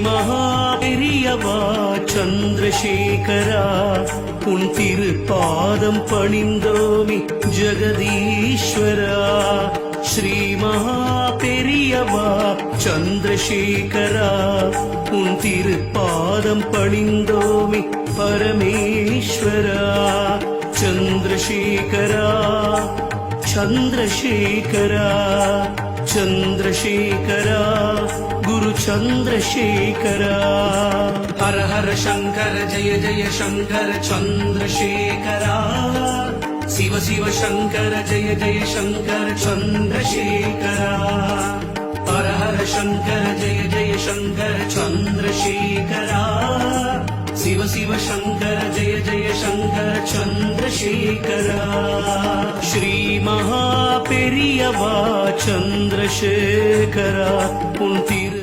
மகாபெரியவா சந்திரசேகரா உன் திருப்பாதம் பணிந்தோமி ஜெகதீஸ்வரா. ஸ்ரீ மகாபெரியவா சந்திரசேகரா உன் திருப்பாதம் பணிந்தோமி பரமேஸ்வரா. சந்திரசேகரா சந்திரசேகரா சந்திரசேகரா குரு சந்திரசேகரா. ஹர ஹர சங்கர ஜய ஜய சங்கர சந்திரசேகரா. சிவ சிவ சங்கர ஜய ஜய சங்கர சந்திரசேகரா. ஹர ஹர சங்கர ஜய ஜய சங்கர சந்திரசேகரா. சிவ சிவ சங்கர ஜய ஜய சங்கர சந்திரசேகரா. ஸ்ரீ மகாபெரியவா சந்திரசேகரா உன் திரு